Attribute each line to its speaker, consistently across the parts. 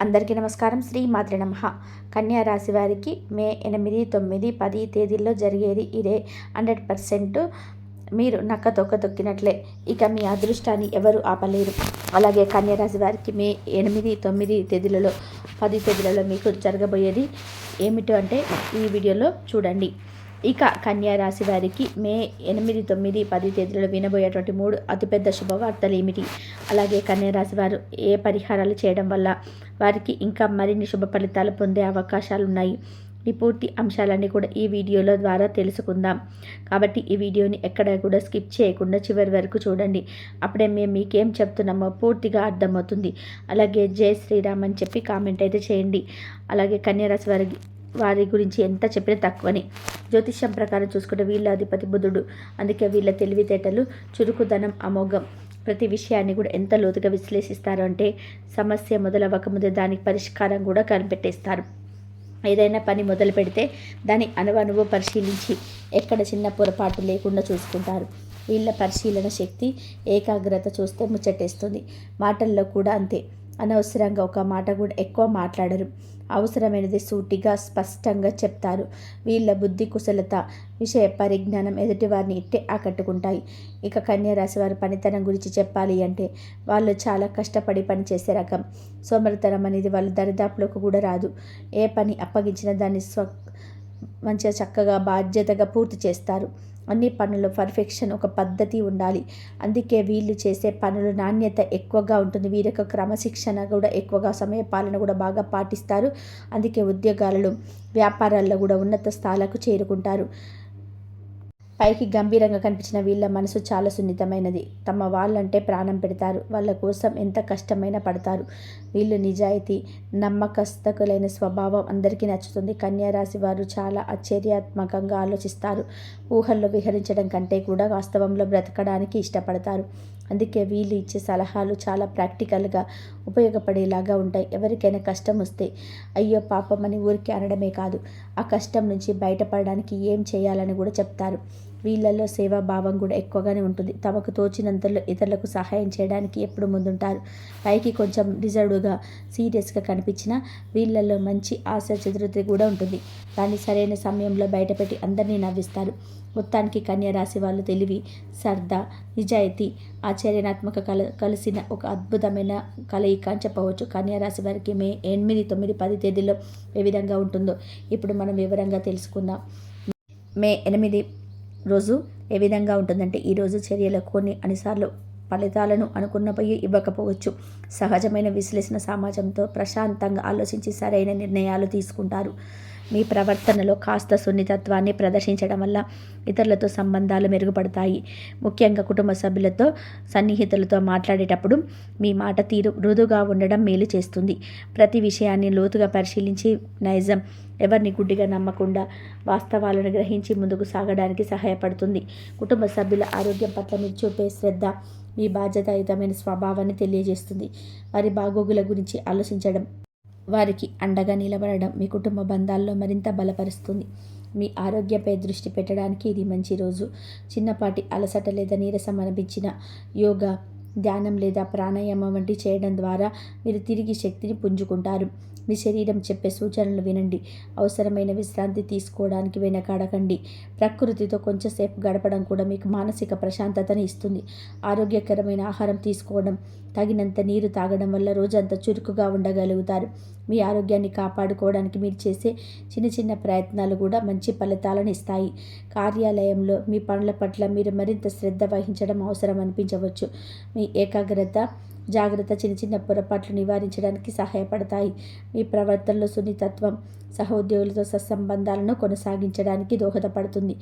Speaker 1: అందరికీ నమస్కారం. శ్రీ మాత్రే నమః. కన్యా రాశి వారికి మే 8, 9, 10 తేదీల్లో జరిగేది ఇదే. 100% మీరు నక్క తొక్క తొక్కినట్లే. ఇక మీ అదృష్టాన్ని ఎవరు ఆపలేరు. అలాగే కన్యా రాశి వారికి మే 8, 9 తేదీలలో 10 తేదీలలో మీకు జరగబోయేది ఏమిటో అంటే ఈ వీడియోలో చూడండి. ఇక కన్యా రాశి వారికి మే 8, 9, 10 తేదీలలో వినబోయేటువంటి 3 అతిపెద్ద శుభవార్తలు ఏమిటి, అలాగే కన్యా రాశి వారు ఏ పరిహారాలు చేయడం వల్ల వారికి ఇంకా మరిన్ని శుభ ఫలితాలు పొందే అవకాశాలు ఉన్నాయి, ఈ పూర్తి అంశాలన్నీ కూడా ఈ వీడియోలో ద్వారా తెలుసుకుందాం. కాబట్టి ఈ వీడియోని ఎక్కడ కూడా స్కిప్ చేయకుండా చివరి వరకు చూడండి. అప్పుడే మేము మీకేం చెప్తున్నామో పూర్తిగా అర్థమవుతుంది. అలాగే జై శ్రీరామ్ అని చెప్పి కామెంట్ అయితే చేయండి. అలాగే కన్యా రాశి వారి గురించి ఎంత చెప్పినా తక్కువని. జ్యోతిష్యం ప్రకారం చూసుకుంటే వీళ్ళ అధిపతి బుధుడు. అందుకే వీళ్ళ తెలివితేటలు, చురుకుదనం అమోఘం. ప్రతి విషయాన్ని కూడా ఎంత లోతుగా విశ్లేషిస్తారు అంటే సమస్య మొదలవ్వకముందే దానికి పరిష్కారం కూడా కనిపెట్టేస్తారు. ఏదైనా పని మొదలు పెడితే దాని అణువణువు పరిశీలించి ఎక్కడ చిన్న పొరపాటు లేకుండా చూసుకుంటారు. వీళ్ళ పరిశీలన శక్తి, ఏకాగ్రత చూస్తే ముచ్చటేస్తుంది. మాటల్లో కూడా అంతే. అనవసరంగా ఒక మాట కూడా ఎక్కువ మాట్లాడరు. అవసరమైనది సూటిగా స్పష్టంగా చెప్తారు. వీళ్ళ బుద్ధి కుశలత, విషయ పరిజ్ఞానం ఎదుటివారిని ఇట్టే ఆకట్టుకుంటాయి. ఇక కన్యా రాశి వారి పనితనం గురించి చెప్పాలి అంటే వాళ్ళు చాలా కష్టపడి పనిచేసే రకం. సోమరితనం అనేది వాళ్ళ దరిదాపులకు కూడా రాదు. ఏ పని అప్పగించినా దాన్ని మంచిగా చక్కగా బాధ్యతగా పూర్తి చేస్తారు. అన్ని పనుల్లో పర్ఫెక్షన్, ఒక పద్ధతి ఉండాలి. అందుకే వీళ్ళు చేసే పనుల నాణ్యత ఎక్కువగా ఉంటుంది. వీరికి క్రమశిక్షణ కూడా ఎక్కువగా, సమయ పాలన కూడా బాగా పాటిస్తారు. అందుకే ఉద్యోగాలలో, వ్యాపారాల్లో కూడా ఉన్నత స్థాయిలకు చేరుకుంటారు. పైకి గంభీరంగా కనిపించిన వీళ్ళ మనసు చాలా సున్నితమైనది. తమ వాళ్ళంటే ప్రాణం పెడతారు. వాళ్ళ కోసం ఎంత కష్టమైనా పడతారు. వీళ్ళు నిజాయితీ, నమ్మకస్తులైన స్వభావం అందరికీ నచ్చుతుంది. కన్యా రాశి వారు చాలా ఆశ్చర్యాత్మకంగా ఆలోచిస్తారు. ఊహల్లో విహరించడం కంటే కూడా వాస్తవంలో బ్రతకడానికి ఇష్టపడతారు. అందుకే వీళ్ళు ఇచ్చే సలహాలు చాలా ప్రాక్టికల్గా, ఉపయోగపడేలాగా ఉంటాయి. ఎవరికైనా కష్టం వస్తే అయ్యో పాపం అని ఊరికి అనడమే కాదు, ఆ కష్టం నుంచి బయటపడడానికి ఏం చేయాలని కూడా చెప్తారు. వీళ్ళల్లో సేవాభావం కూడా ఎక్కువగానే ఉంటుంది. తమకు తోచినంతలో ఇతరులకు సహాయం చేయడానికి ఎప్పుడు ముందుంటారు. పైకి కొంచెం రిజర్వ్డ్గా, సీరియస్గా కనిపించినా వీళ్ళల్లో మంచి ఆశాచతురత కూడా ఉంటుంది. దాన్ని సరైన సమయంలో బయటపెట్టి అందరినీ నవ్విస్తారు. మొత్తానికి కన్యా రాశి వాళ్ళు తెలివి, సరదా, నిజాయితీ, ఆచరణాత్మక కలిసిన ఒక అద్భుతమైన కలయిక అని చెప్పవచ్చు. కన్యా రాశి వారికి మే 8, 9, 10 తేదీల్లో ఏ విధంగా ఉంటుందో ఇప్పుడు మనం వివరంగా తెలుసుకుందాం. మే 8 రోజు ఏ విధంగా ఉంటుందంటే, ఈరోజు చర్యలు కొన్ని అన్నిసార్లు ఫలితాలను అనుకున్నపై ఇవ్వకపోవచ్చు. సహజమైన విశ్లేషణ సమాజంతో ప్రశాంతంగా ఆలోచించి సరైన నిర్ణయాలు తీసుకుంటారు. మీ ప్రవర్తనలో కాస్త సున్నితత్వాన్ని ప్రదర్శించడం వల్ల ఇతరులతో సంబంధాలు మెరుగుపడతాయి. ముఖ్యంగా కుటుంబ సభ్యులతో, సన్నిహితులతో మాట్లాడేటప్పుడు మీ మాట తీరు మృదుగా ఉండడం మేలు చేస్తుంది. ప్రతి విషయాన్ని లోతుగా పరిశీలించి నైజం, ఎవరిని గుడ్డిగా నమ్మకుండా వాస్తవాలను గ్రహించి ముందుకు సాగడానికి సహాయపడుతుంది. కుటుంబ సభ్యుల ఆరోగ్యం పట్ల మీరు చూపే శ్రద్ధ మీ బాధ్యతాయుతమైన స్వభావాన్ని తెలియజేస్తుంది. వారి బాగోగుల గురించి ఆలోచించడం, వారికి అండగా నిలబడడం మీ కుటుంబ బంధాల్లో మరింత బలపరుస్తుంది. మీ ఆరోగ్యంపై దృష్టి పెట్టడానికి ఇది మంచి రోజు. చిన్నపాటి అలసట లేదా నీరసం అనిపించిన యోగా, ధ్యానం లేదా ప్రాణాయామం వంటి చేయడం ద్వారా మీరు తిరిగి శక్తిని పుంజుకుంటారు. మీ శరీరం చెప్పే సూచనలు వినండి. అవసరమైన విశ్రాంతి తీసుకోవడానికి వెనకాడకండి. ప్రకృతితో కొంచెంసేపు గడపడం కూడా మీకు మానసిక ప్రశాంతతను ఇస్తుంది. ఆరోగ్యకరమైన ఆహారం తీసుకోవడం, తగినంత నీరు తాగడం వల్ల రోజంతా చురుకుగా ఉండగలుగుతారు. మీ ఆరోగ్యాన్ని కాపాడుకోవడానికి మీరు చేసే చిన్న చిన్న ప్రయత్నాలు కూడా మంచి ఫలితాలను ఇస్తాయి. కార్యాలయంలో మీ పనుల పట్ల మీరు మరింత శ్రద్ధ వహించడం అవసరం అనిపించవచ్చు. మీ ఏకాగ్రత, జాగ్రత్త చిన్న చిన్న పొరపాట్లు నివారించడానికి సహాయపడతాయి. మీ ప్రవర్తనలో సున్నితత్వం సహోద్యోగులతో సత్సంబంధాలను కొనసాగించడానికి దోహదపడుతుంది.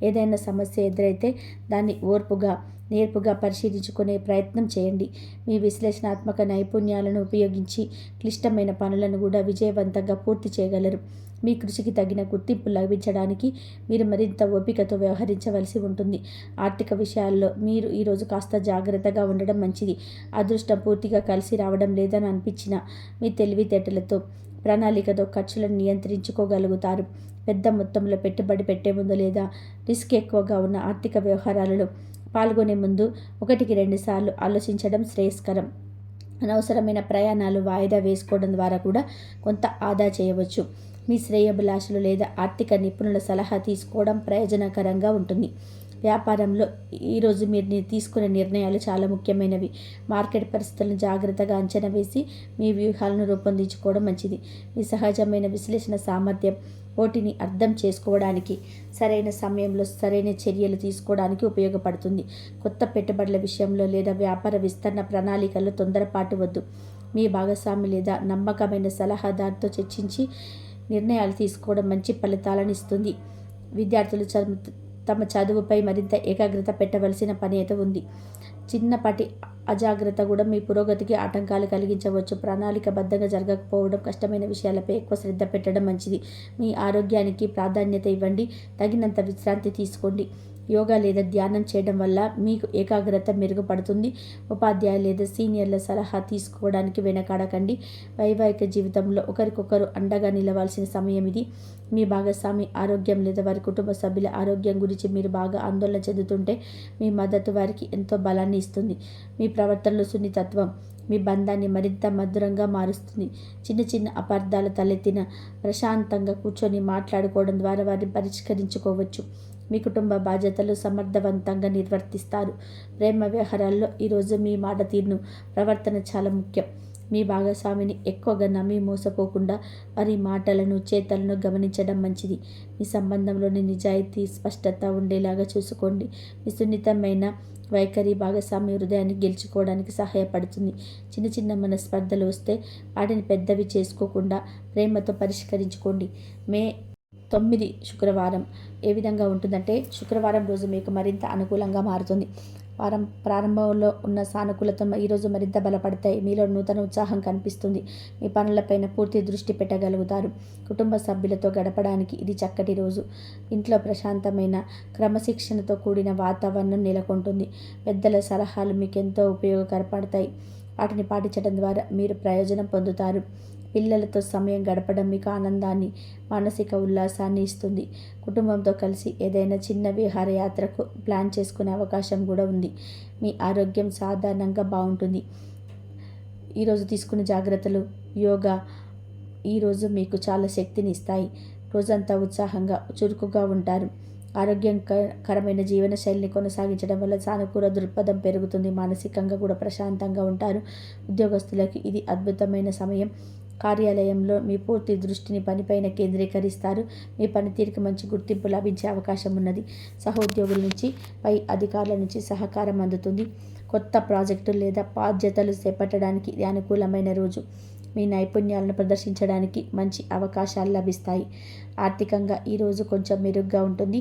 Speaker 1: ఏదైనా సమస్య ఎదురైతే దాన్ని ఓర్పుగా, నేర్పుగా పరిశీలించుకునే ప్రయత్నం చేయండి. మీ విశ్లేషణాత్మక నైపుణ్యాలను ఉపయోగించి క్లిష్టమైన పనులను కూడా విజయవంతంగా పూర్తి చేయగలరు. మీ కృషికి తగిన గుర్తింపు లభించడానికి మీరు మరింత ఓపికతో వ్యవహరించవలసి ఉంటుంది. ఆర్థిక విషయాల్లో మీరు ఈరోజు కాస్త జాగ్రత్తగా ఉండడం మంచిది. అదృష్టం పూర్తిగా కలిసి రావడం లేదని అనిపించిన మీ తెలివితేటలతో, ప్రణాళికతో ఖర్చులను నియంత్రించుకోగలుగుతారు. పెద్ద మొత్తంలో పెట్టుబడి పెట్టే ముందు లేదా రిస్క్ ఎక్కువగా ఉన్న ఆర్థిక వ్యవహారాలలో పాల్గొనే ముందు 1-2 సార్లు ఆలోచించడం శ్రేయస్కరం. అనవసరమైన ప్రయాణాలు వాయిదా వేసుకోవడం ద్వారా కూడా కొంత ఆదా చేయవచ్చు. మీ శ్రేయోభిలాషులు లేదా ఆర్థిక నిపుణుల సలహా తీసుకోవడం ప్రయోజనకరంగా ఉంటుంది. వ్యాపారంలో ఈరోజు మీరు తీసుకునే నిర్ణయాలు చాలా ముఖ్యమైనవి. మార్కెట్ పరిస్థితులను జాగ్రత్తగా అంచనా వేసి మీ వ్యూహాలను రూపొందించుకోవడం మంచిది. మీ సహజమైన విశ్లేషణ సామర్థ్యం పోటీని అర్థం చేసుకోవడానికి, సరైన సమయంలో సరైన చర్యలు తీసుకోవడానికి ఉపయోగపడుతుంది. కొత్త పెట్టుబడుల విషయంలో లేదా వ్యాపార విస్తరణ ప్రణాళికల్లో తొందరపాటు వద్దు. మీ భాగస్వామి లేదా నమ్మకమైన సలహాదారుతో చర్చించి నిర్ణయాలు తీసుకోవడం మంచి ఫలితాలను ఇస్తుంది. విద్యార్థులు తమ చదువుపై మరింత ఏకాగ్రత పెట్టవలసిన పని అయితే ఉంది. చిన్నపాటి అజాగ్రత్త కూడా మీ పురోగతికి ఆటంకాలు కలిగించవచ్చు. ప్రణాళికబద్ధంగా జరగకపోవడం, కష్టమైన విషయాలపై ఎక్కువ శ్రద్ధ పెట్టడం మంచిది. మీ ఆరోగ్యానికి ప్రాధాన్యత ఇవ్వండి. తగినంత విశ్రాంతి తీసుకోండి. యోగా లేదా ధ్యానం చేయడం వల్ల మీకు ఏకాగ్రత మెరుగుపడుతుంది. ఉపాధ్యాయులు లేదా సీనియర్ల సలహా తీసుకోవడానికి వెనకాడకండి. వైవాహిక జీవితంలో ఒకరికొకరు అండగా నిలవాల్సిన సమయం ఇది. మీ భాగస్వామి ఆరోగ్యం లేదా వారి కుటుంబ సభ్యుల ఆరోగ్యం గురించి మీరు బాగా ఆందోళన చెందుతుంటే మీ మద్దతు వారికి ఎంతో బలాన్ని ఇస్తుంది. మీ ప్రవర్తనలో సున్నితత్వం మీ బంధాన్ని మరింత మధురంగా మారుస్తుంది. చిన్న చిన్న అపార్థాలు తలెత్తిన ప్రశాంతంగా కూర్చొని మాట్లాడుకోవడం ద్వారా వారిని పరిష్కరించుకోవచ్చు. మీ కుటుంబ బాధ్యతలు సమర్థవంతంగా నిర్వర్తిస్తారు. ప్రేమ వ్యవహారాల్లో ఈరోజు మీ మాట తీరును ప్రవర్తన చాలా ముఖ్యం. మీ భాగస్వామిని ఎక్కువగా నమ్మి మోసపోకుండా వారి మాటలను చేతలను గమనించడం మంచిది. మీ సంబంధంలోని నిజాయితీ స్పష్టత ఉండేలాగా చూసుకోండి. మీ సున్నితమైన వైఖరి భాగస్వామి హృదయాన్ని గెలుచుకోవడానికి సహాయపడుతుంది. చిన్న చిన్న మనస్పర్ధలు వస్తే వాటిని పెద్దవి చేసుకోకుండా ప్రేమతో పరిష్కరించుకోండి. మే 9 శుక్రవారం ఏ విధంగా ఉంటుందంటే, శుక్రవారం రోజు మీకు మరింత అనుకూలంగా మారుతుంది. వారం ప్రారంభంలో ఉన్న సానుకూలత ఈరోజు మరింత బలపడతాయి. మీలో నూతన ఉత్సాహం కనిపిస్తుంది. మీ పనులపైన పూర్తి దృష్టి పెట్టగలుగుతారు. కుటుంబ సభ్యులతో గడపడానికి ఇది చక్కటి రోజు. ఇంట్లో ప్రశాంతమైన క్రమశిక్షణతో కూడిన వాతావరణం నెలకొంటుంది. పెద్దల సలహాలు మీకు ఎంతో ఉపయోగకరపడతాయి. వాటిని పాటించడం ద్వారా మీరు ప్రయోజనం పొందుతారు. పిల్లలతో సమయం గడపడం మీకు ఆనందాన్ని, మానసిక ఉల్లాసాన్ని ఇస్తుంది. కుటుంబంతో కలిసి ఏదైనా చిన్న విహారయాత్రకు ప్లాన్ చేసుకునే అవకాశం కూడా ఉంది. మీ ఆరోగ్యం సాధారణంగా బాగుంటుంది. ఈరోజు తీసుకునే జాగ్రత్తలు, యోగా ఈరోజు మీకు చాలా శక్తిని ఇస్తాయి. రోజంతా ఉత్సాహంగా, చురుకుగా ఉంటారు. ఆరోగ్యకరమైన జీవనశైలిని కొనసాగించడం వల్ల సానుకూల దృక్పథం పెరుగుతుంది. మానసికంగా కూడా ప్రశాంతంగా ఉంటారు. ఉద్యోగస్తులకు ఇది అద్భుతమైన సమయం. కార్యాలయంలో మీ పూర్తి దృష్టిని పనిపైన కేంద్రీకరిస్తారు. మీ పనితీరుకి మంచి గుర్తింపు లభించే అవకాశం ఉన్నది. సహోద్యోగుల నుంచి, పై అధికారుల నుంచి సహకారం అందుతుంది. కొత్త ప్రాజెక్టులు లేదా బాధ్యతలు చేపట్టడానికి ఇది అనుకూలమైన రోజు. మీ నైపుణ్యాలను ప్రదర్శించడానికి మంచి అవకాశాలు లభిస్తాయి. ఆర్థికంగా ఈరోజు కొంచెం మెరుగ్గా ఉంటుంది.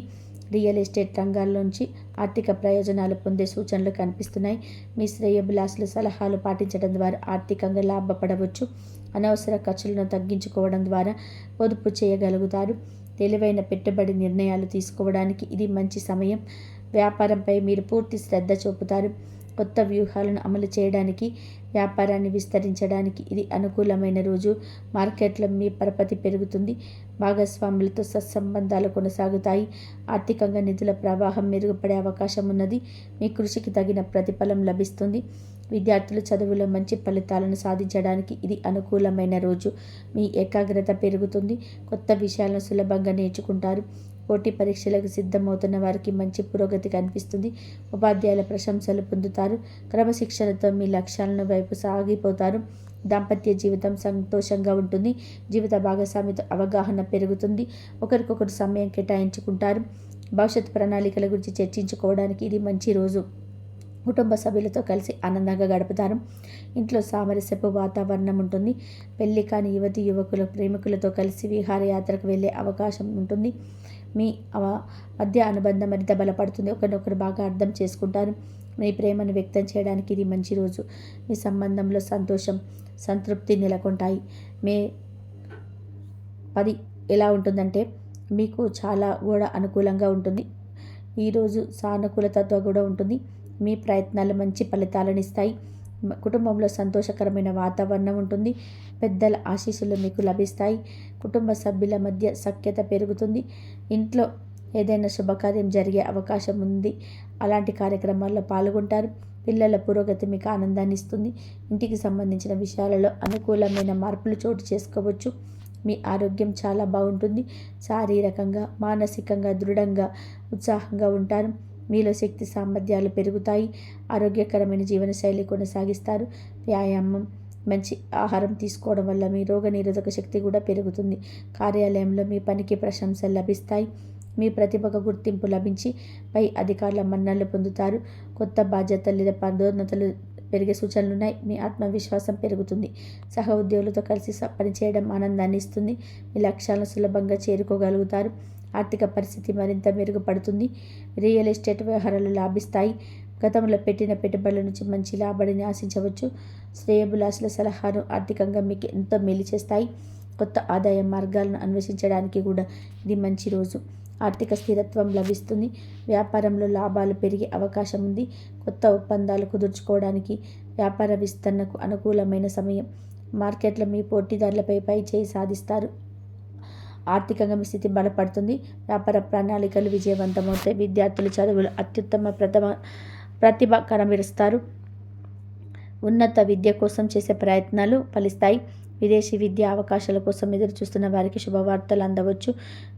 Speaker 1: రియల్ ఎస్టేట్ రంగాల్లోంచి ఆర్థిక ప్రయోజనాలు పొందే సూచనలు కనిపిస్తున్నాయి. మీ శ్రేయోభిలాషుల సలహాలు పాటించడం ద్వారా ఆర్థికంగా లాభపడవచ్చు. అనవసర ఖర్చులను తగ్గించుకోవడం ద్వారా పొదుపు చేయగలుగుతారు. తెలివైన పెట్టుబడి నిర్ణయాలు తీసుకోవడానికి ఇది మంచి సమయం. వ్యాపారంపై మీరు పూర్తి శ్రద్ధ చూపుతారు. కొత్త వ్యూహాలను అమలు చేయడానికి, వ్యాపారాన్ని విస్తరించడానికి ఇది అనుకూలమైన రోజు. మార్కెట్లో మీ పరపతి పెరుగుతుంది. భాగస్వాములతో సత్సంబంధాలు కొనసాగుతాయి. ఆర్థికంగా నిధుల ప్రవాహం మెరుగుపడే అవకాశం ఉన్నది. మీ కృషికి తగిన ప్రతిఫలం లభిస్తుంది. విద్యార్థులు చదువులో మంచి ఫలితాలను సాధించడానికి ఇది అనుకూలమైన రోజు. మీ ఏకాగ్రత పెరుగుతుంది. కొత్త విషయాలను సులభంగా నేర్చుకుంటారు. పోటీ పరీక్షలకు సిద్ధమవుతున్న వారికి మంచి పురోగతి కనిపిస్తుంది. ఉపాధ్యాయుల ప్రశంసలు పొందుతారు. క్రమశిక్షణతో మీ లక్ష్యాలను వైపు సాగిపోతారు. దాంపత్య జీవితం సంతోషంగా ఉంటుంది. జీవిత భాగస్వామితో అవగాహన పెరుగుతుంది. ఒకరికొకరు సమయం కేటాయించుకుంటారు. భవిష్యత్ ప్రణాళికల గురించి చర్చించుకోవడానికి ఇది మంచి రోజు. కుటుంబ సభ్యులతో కలిసి ఆనందంగా గడుపుతారు. ఇంట్లో సామరస్యపు వాతావరణం ఉంటుంది. పెళ్లి కాని యువతి యువకులు ప్రేమికులతో కలిసి విహారయాత్రకు వెళ్ళే అవకాశం ఉంటుంది. మీ మధ్య అనుబంధం మరింత బలపడుతుంది. ఒకరినొకరు బాగా అర్థం చేసుకుంటారు. మీ ప్రేమను వ్యక్తం చేయడానికి ఇది మంచి రోజు. మీ సంబంధంలో సంతోషం, సంతృప్తి నెలకొంటాయి. మే 10 ఎలా ఉంటుందంటే, మీకు చాలా కూడా అనుకూలంగా ఉంటుంది. ఈరోజు సానుకూలతతో కూడా ఉంటుంది. మీ ప్రయత్నాలు మంచి ఫలితాలను ఇస్తాయి. కుటుంబంలో సంతోషకరమైన వాతావరణం ఉంటుంది. పెద్దల ఆశీస్సులు మీకు లభిస్తాయి. కుటుంబ సభ్యుల మధ్య సఖ్యత పెరుగుతుంది. ఇంట్లో ఏదైనా శుభకార్యం జరిగే అవకాశం ఉంది. అలాంటి కార్యక్రమాల్లో పాల్గొంటారు. పిల్లల పురోగతి మీకు ఆనందాన్ని ఇస్తుంది. ఇంటికి సంబంధించిన విషయాలలో అనుకూలమైన మార్పులు చోటు చేసుకోవచ్చు. మీ ఆరోగ్యం చాలా బాగుంటుంది. శారీరకంగా, మానసికంగా దృఢంగా, ఉత్సాహంగా ఉంటారు. మీలో శక్తి సామర్థ్యాలు పెరుగుతాయి. ఆరోగ్యకరమైన జీవనశైలి కొనసాగిస్తారు. వ్యాయామం, మంచి ఆహారం తీసుకోవడం వల్ల మీ రోగనిరోధక శక్తి కూడా పెరుగుతుంది. కార్యాలయంలో మీ పనికి ప్రశంసలు లభిస్తాయి. మీ ప్రతిభకు గుర్తింపు లభించి పై అధికారుల మన్ననలు పొందుతారు. కొత్త బాధ్యతలు లేదా పదోన్నతులు పెరిగే సూచనలున్నాయి. మీ ఆత్మవిశ్వాసం పెరుగుతుంది. సహ ఉద్యోగులతో కలిసి పనిచేయడం ఆనందాన్ని ఇస్తుంది. మీ లక్ష్యాలను సులభంగా చేరుకోగలుగుతారు. ఆర్థిక పరిస్థితి మరింత మెరుగుపడుతుంది. రియల్ ఎస్టేట్ వ్యవహారాలు లాభిస్తాయి. గతంలో పెట్టిన పెట్టుబడుల నుంచి మంచి లాభాన్ని ఆశించవచ్చు. శ్రేయోభిలాషుల సలహాలు ఆర్థికంగా మీకు ఎంతో మేలు చేస్తాయి. కొత్త ఆదాయ మార్గాలను అన్వేషించడానికి కూడా ఇది మంచి రోజు. ఆర్థిక స్థిరత్వం లభిస్తుంది. వ్యాపారంలో లాభాలు పెరిగే అవకాశం ఉంది. కొత్త ఒప్పందాలు కుదుర్చుకోవడానికి, వ్యాపార విస్తరణకు అనుకూలమైన సమయం. మార్కెట్లో మీ పోటీదారులపై పైచేయి సాధిస్తారు. ఆర్థికంగా మీ స్థితి బలపడుతుంది. వ్యాపార ప్రణాళికలు విజయవంతమవుతాయి. విద్యార్థులు చదువులు అత్యుత్తమ ప్రతిభ కనబరుస్తారు. ఉన్నత విద్య కోసం చేసే ప్రయత్నాలు ఫలిస్తాయి. విదేశీ విద్యా అవకాశాల కోసం ఎదురు చూస్తున్న వారికి శుభవార్తలు అందవచ్చు.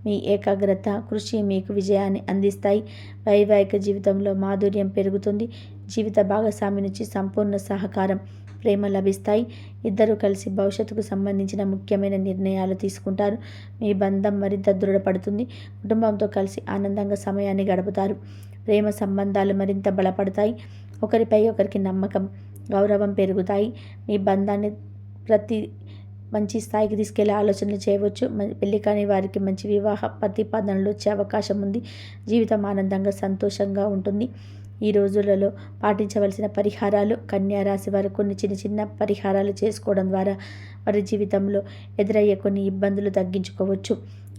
Speaker 1: మీ ఏకాగ్రత, కృషి మీకు విజయాన్ని అందిస్తాయి. వైవాహిక జీవితంలో మాధుర్యం పెరుగుతుంది. జీవిత భాగస్వామి నుంచి సంపూర్ణ సహకారం, ప్రేమ లభిస్తాయి. ఇద్దరు కలిసి భవిష్యత్తుకు సంబంధించిన ముఖ్యమైన నిర్ణయాలు తీసుకుంటారు. మీ బంధం మరింత దృఢపడుతుంది. కుటుంబంతో కలిసి ఆనందంగా సమయాన్ని గడుపుతారు. ప్రేమ సంబంధాలు మరింత బలపడతాయి. ఒకరిపై ఒకరికి నమ్మకం, గౌరవం పెరుగుతాయి. మీ బంధాన్ని మంచి స్థాయికి తీసుకెళ్లే ఆలోచనలు చేయవచ్చు. పెళ్లి కాని వారికి మంచి వివాహ ప్రతిపాదనలు వచ్చే అవకాశం ఉంది. జీవితం ఆనందంగా, సంతోషంగా ఉంటుంది. ఈ రోజులలో పాటించవలసిన పరిహారాలు. కన్యా రాశి వారు కొన్ని చిన్న పరిహారాలు చేసుకోవడం ద్వారా వారి జీవితంలో ఎదురయ్యే కొన్ని ఇబ్బందులు తగ్గించుకోవచ్చు.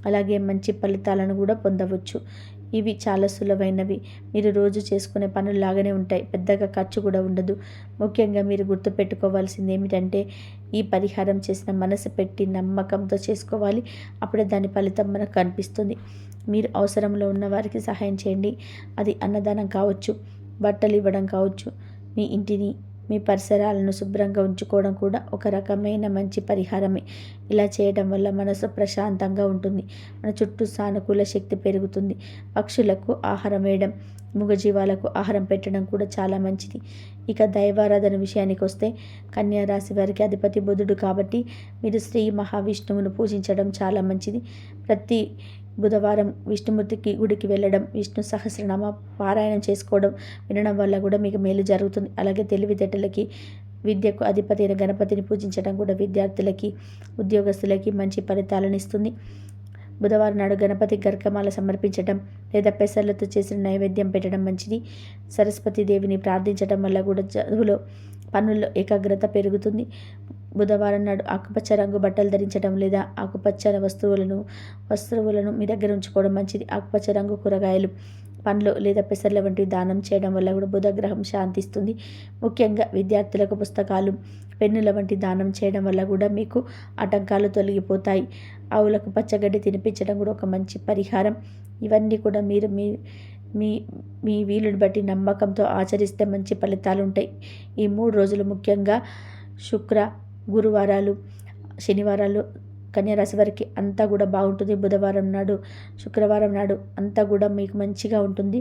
Speaker 1: అలాగే మంచి ఫలితాలను కూడా పొందవచ్చు. ఇవి చాలా సులువైనవి. మీరు రోజు చేసుకునే పనుల్లాగానే ఉంటాయి. పెద్దగా ఖర్చు కూడా ఉండదు. ముఖ్యంగా మీరు గుర్తుపెట్టుకోవాల్సింది ఏమిటంటే, ఈ పరిహారం చేసిన మనసు పెట్టి నమ్మకంతో చేసుకోవాలి. అప్పుడే దాని ఫలితం మనకు కనిపిస్తుంది. మీరు అవసరంలో ఉన్న వారికి సహాయం చేయండి. అది అన్నదానం కావచ్చు, బట్టలు ఇవ్వడం కావచ్చు. మీ ఇంటిని, మీ పరిసరాలను శుభ్రంగా ఉంచుకోవడం కూడా ఒక రకమైన మంచి పరిహారమే. ఇలా చేయడం వల్ల మనసు ప్రశాంతంగా ఉంటుంది. మన చుట్టూ సానుకూల శక్తి పెరుగుతుంది. పక్షులకు ఆహారం వేయడం, మూగజీవాలకు ఆహారం పెట్టడం కూడా చాలా మంచిది. ఇక దైవారాధన విషయానికి వస్తే, కన్యా రాశి వారికి అధిపతి బుధుడు కాబట్టి మీరు శ్రీ మహావిష్ణువును పూజించడం చాలా మంచిది. ప్రతి బుధవారం విష్ణుమూర్తికి గుడికి వెళ్ళడం, విష్ణు సహస్రనామ పారాయణం చేసుకోవడం, వినడం వల్ల కూడా మీకు మేలు జరుగుతుంది. అలాగే తెలివితేటలకి, విద్యకు అధిపతి అయిన గణపతిని పూజించడం కూడా విద్యార్థులకి, ఉద్యోగస్తులకి మంచి ఫలితాలను ఇస్తుంది. బుధవారం నాడు గణపతి గర్కమాల సమర్పించడం లేదా పెసర్లతో చేసిన నైవేద్యం పెట్టడం మంచిది. సరస్వతి దేవిని ప్రార్థించడం వల్ల కూడా చదువులో, పనుల్లో ఏకాగ్రత పెరుగుతుంది. బుధవారం నాడు ఆకుపచ్చ రంగు బట్టలు ధరించడం లేదా ఆకుపచ్చ వస్తువులను మీ దగ్గర ఉంచుకోవడం మంచిది. ఆకుపచ్చ రంగు కూరగాయలు, పండ్లు లేదా పెసర్ల వంటివి దానం చేయడం వల్ల కూడా బుధగ్రహం శాంతిస్తుంది. ముఖ్యంగా విద్యార్థులకు పుస్తకాలు, పెన్నుల వంటి దానం చేయడం వల్ల కూడా మీకు ఆటంకాలు తొలగిపోతాయి. ఆవులకు పచ్చగడ్డి తినిపించడం కూడా ఒక మంచి పరిహారం. ఇవన్నీ కూడా మీరు మీ వీలుని బట్టి నమ్మకంతో ఆచరిస్తే మంచి ఫలితాలు ఉంటాయి. ఈ 3 రోజులు ముఖ్యంగా శుక్ర, గురువారాలు, శనివారాలు కన్యారాశి వారికి అంతా కూడా బాగుంటుంది. బుధవారం నాడు, శుక్రవారం నాడు అంతా కూడా మీకు మంచిగా ఉంటుంది.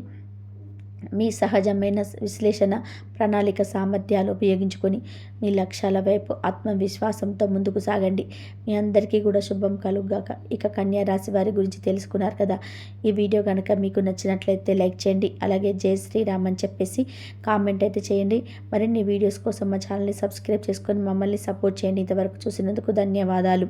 Speaker 1: మీ సహజమైన విశ్లేషణ, ప్రణాళిక సామర్థ్యాలు ఉపయోగించుకొని మీ లక్ష్యాల వైపు ఆత్మవిశ్వాసంతో ముందుకు సాగండి. మీ అందరికీ కూడా శుభం కలుగుగాక. ఇక కన్యా రాశి వారి గురించి తెలుసుకున్నారు కదా. ఈ వీడియో కనుక మీకు నచ్చినట్లయితే లైక్ చేయండి. అలాగే జై శ్రీరామ్ అని చెప్పేసి కామెంట్ అయితే చేయండి. మరిన్ని వీడియోస్ కోసం మా ఛానల్ని సబ్స్క్రైబ్ చేసుకొని మమ్మల్ని సపోర్ట్ చేయండి. ఇంతవరకు చూసినందుకు ధన్యవాదాలు.